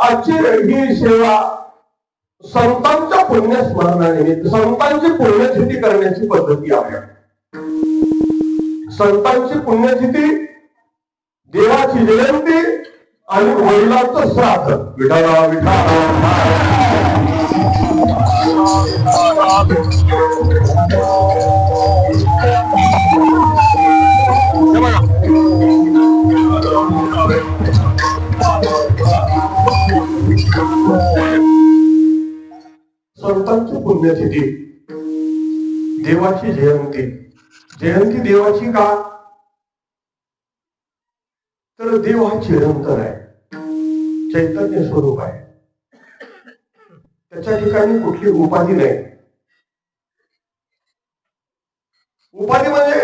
आजची ही सेवा संतांच्या पुण्यस्मरणानिमित्त संतांची पुण्यतिथी करण्याची पद्धती आहे. संतांची पुण्यतिथी, देवाची जयंती आणि वडिलांचं श्राद्ध. विठाला विठाला संतांची पुण्यतिथी, देवाची जयंती. जयंती देवाची का? तर देव हा चिरंतन आहे, चैतन्य स्वरूप आहे. त्याच्या ठिकाणी कुठली उपाधी नाही. उपाधी म्हणजे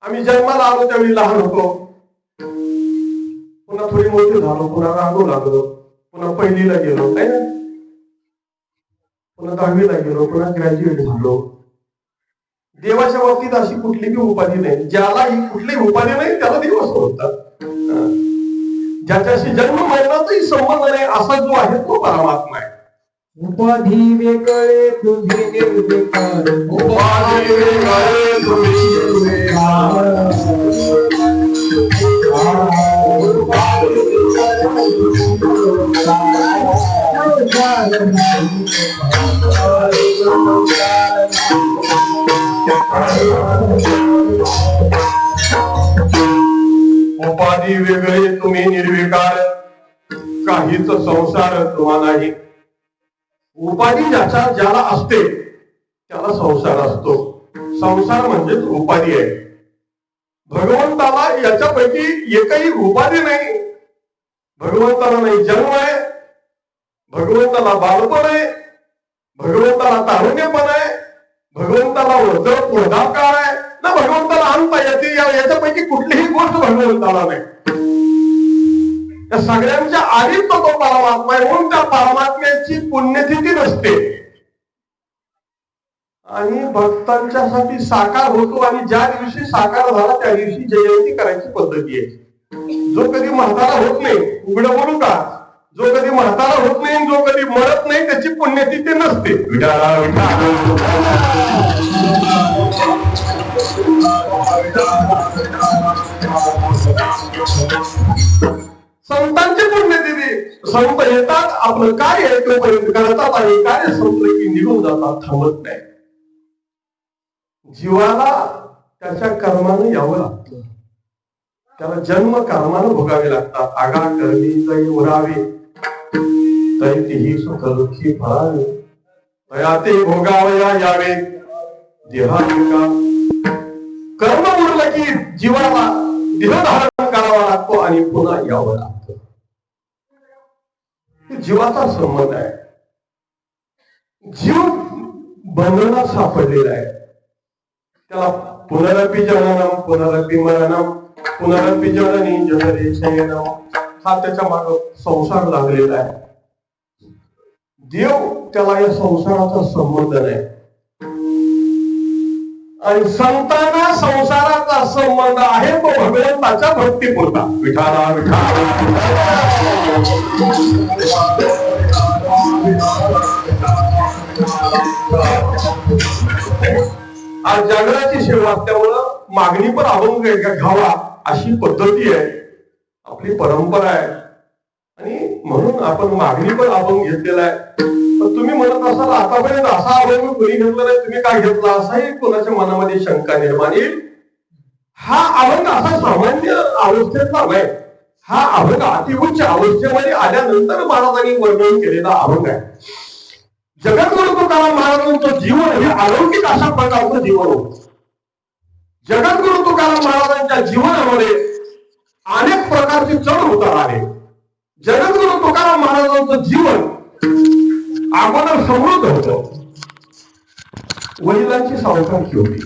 आम्ही जन्माला आलो त्यावेळी लहान होतो, पुन्हा थोडी मोठी झालो, पुन्हा रांगू लागलो, पुन्हा पहिलीला गेलो, काय ना, पुन्हा 10वीला गेलो, पुन्हा ग्रॅज्युएट झालो. देवाच्या बाबतीत अशी कुठलीही उपाधी नाही. ज्याला ही कुठलीही उपाधी नाही त्याला देव असं म्हणतात. ज्याच्याशी जन्म मरणाचाही संबंध नाही असा जो आहे तो परमात्मा आहे. उपाधी वेगळे तुझे निर्विकार, उपाधी वेगळे तुझे निर्विकार. उपाधी वेगळे तुम्ही निर्विकार, काहीच संसार तुम्हा नाही. उपाधी ज्याला असते त्याला संसार असतो. संसार म्हणजेच उपाधी आहे. भगवंताला याच्यापैकी एकही उपाधी नाही. भगवंताला नाही जन्म आहे, भगवंताला बालपण आहे, भगवंताला तारुण्यपण आहे, भगवंताला वृद्धापकाळ आहे ना, भगवंताला अंत येते. याच्यापैकी कुठलीही गोष्ट भगवंताला नाही. त्या सगळ्यांच्या आधीच तो परमात्मा आहे. म्हणून त्या परमात्म्याची पुण्यतिथी नसते आणि भक्तांच्या साठी साकार होतो. आणि ज्या दिवशी साकार झाला त्या दिवशी जयंती करायची पद्धती आहे. जो कधी म्हातारा होत नाही, उघडं बोलू का, जो कधी म्हातारा होत नाही, जो कधी मरत नाही, त्याची पुण्यतिथी नसते. संतांची पुण्यतिथी. संत येतात, आपलं कार्य ऐकल्यापर्यंत करतात आणि कार्य संपलं की निघून जातात, थांबत नाही. जीवाला त्याच्या कर्मानं यावं लागतं. त्याला जन्म कर्मानं भोगावे लागतात. आगा कर्मी जै उरावे तैतिही सुख दुःखी फळावे, तयाते भोगावया यावे देहाविका. कर्म उरलं की जीवाला देह धारण करावा लागतो आणि पुन्हा यावं लागतं. जीवाचा संबंध आहे. जीव बंधनात सापडलेला आहे. त्याला पुनरपि जननम पुनरपि मरणम पुनरपि जननी जननी शयनम हा त्याच्या मागे संसार लागलेला आहे. देव त्याला या संसाराचा संबंध नाही. आणि संतांना संसाराचा संबंध आहे तो भगवंताच्या भक्तीपुरता. विठाला विठाला. आज जागराची सेवा असल्यामुळं मागणी पण अभंग घ्यावा अशी पद्धती आहे, आपली परंपरा आहे. आणि म्हणून आपण मागणी पण अभंग घेतलेला आहे. पण तुम्ही म्हणत असाल आतापर्यंत असा अभंग कोणी घेतला नाही, तुम्ही काय घेतला, असाही कोणाच्या मनामध्ये शंका निर्माण येईल. हा अभंग असा सामान्य अवस्थेतला नाही, हा अभंग अतिउच्च अवस्थेमध्ये आल्यानंतर महाराजांनी वर्णन केलेला अभंग आहे. जगद्गुरु तुकाराम महाराजांचं जीवन हे अलौकिक अशा प्रकारचं जीवन होतं. जगद्गुरु तुकाराम महाराजांच्या जीवनामध्ये अनेक प्रकारचे चढ उतार आले. जगद्गुरु तुकाराम महाराजांचं जीवन अगोदर समृद्ध होतं. वडिलांची सावकारकी होती,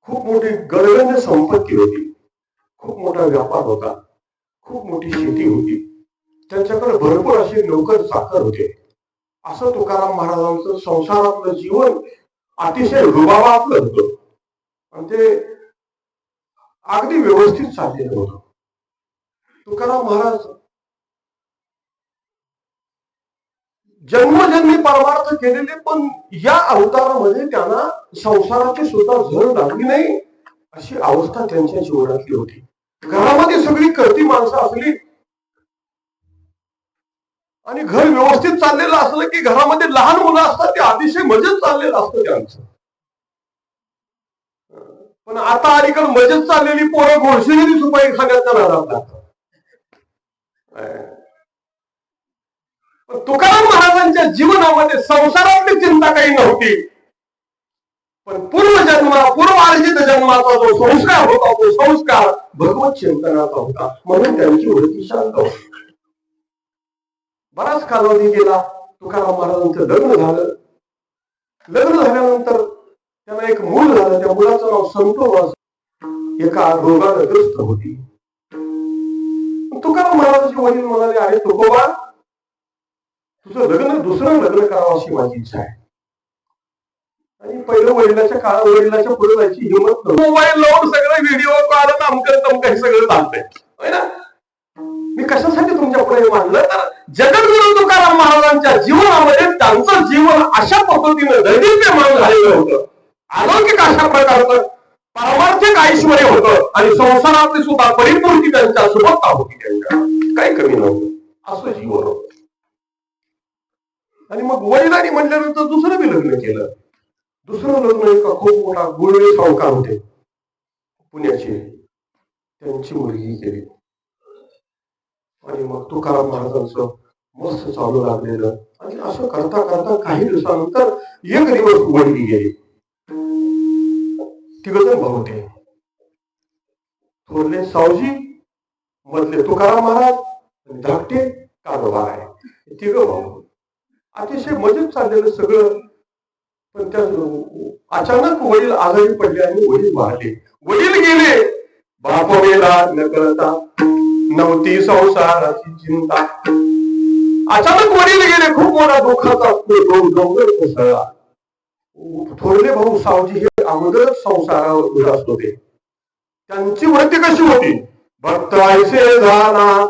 खूप मोठी गडगंज संपत्ती होती, खूप मोठा व्यापार होता, खूप मोठी शेती होती, त्यांच्याकडे भरपूर असे नोकर चाकर होते. असं तुकाराम महाराजांचं संसारातलं जीवन अतिशय रुबाबातलं होतं आणि ते अगदी व्यवस्थित चाललेलं होतं. तुकाराम महाराज जन्मजन्मी परमार्थ केलेले, पण या अवतारामध्ये त्यांना संसाराची सुद्धा झळ लागली नाही अशी अवस्था त्यांच्या जीवनातली होती. घरामध्ये सगळी करती माणसं असली आणि घर व्यवस्थित चाललेलं असलं की घरामध्ये लहान मुलं असतात, ते अतिशय मजेत चाललेलं असतं त्यांचं. पण आता अलीकडे मजेत चाललेली पोरं गोळशिरी सुपारी खाण्याच्या नादात लागतात. तुकाराम महाराजांच्या जीवनामध्ये संसारातली चिंता काही नव्हती, पण पूर्वार्जित जन्माचा जो संस्कार होता, तो संस्कार भगवत चिंतनाचा होता, म्हणून त्यांची वृत्ती शांत होती. बराच कालावधी गेला. तुकाराम महाराजांचं लग्न झालं. लग्न झाल्यानंतर त्यांना एक मूल झालं. त्या मुलाचं नाव संतोष एका रोगानं ग्रस्त होती. तुकाराम महाराजांचे वडील म्हणाले, अरे तुकोबा, तुझं लग्न दुसरं लग्न करावं अशी माझी इच्छा आहे. आणि पहिलं वडिलाच्या पुढे जायची हिंमत नव्हती. मोबाईल लावून सगळं व्हिडिओ काढत अमकं तमकं हे सगळं चालतंय, होय ना. मी कशासाठी तुमच्या पुढे मांडलं, तर जगद्गुरु तुकाराम महाराजांच्या जीवनामध्ये त्यांचं जीवन अशा पद्धतीनं दैदिप्यमान झालेलं होतं. अलौकिक अशा प्रकारचं पारमार्थिक ऐश्वर होतं आणि संसारातली सुद्धा परिपूर्ती त्यांच्या सुबत्ता होती. त्यांच्या काही कमी नव्हतं असं जीवन होतं. आणि मग वडिलांनी म्हटल्यानंतर दुसरं बी लग्न केलं. दुसरं लग्न एका खूप मोठा गुळवे सावकार होते पुण्याचे, त्यांची मुलगी केली. आणि मग तुकाराम महाराजांचं मस्त चालू लागलेलं. आणि असं करता करता काही दिवसानंतर एक दिवस वडली गेली. तिघजण भाऊ होते. थोरले सावजी, मधले तुकाराम महाराज आणि धाकटे कारोबार आहे. तिघ भाऊ अतिशय मजेत चाललेलं सगळं. पण त्या अचानक वडील आजारी पडले आणि वडील वारले. वडील गेले, बाप गेला न कळता, नव्हती संसाराची चिंता. अचानक वडील गेले, खूप मोठा दुःखाचा डोंगर कोसळला. थोरले भाऊ सावजी हे अगोदरच संसारावर उदास होते. त्यांची वृत्ती कशी होती, भक्त ऐसे झाला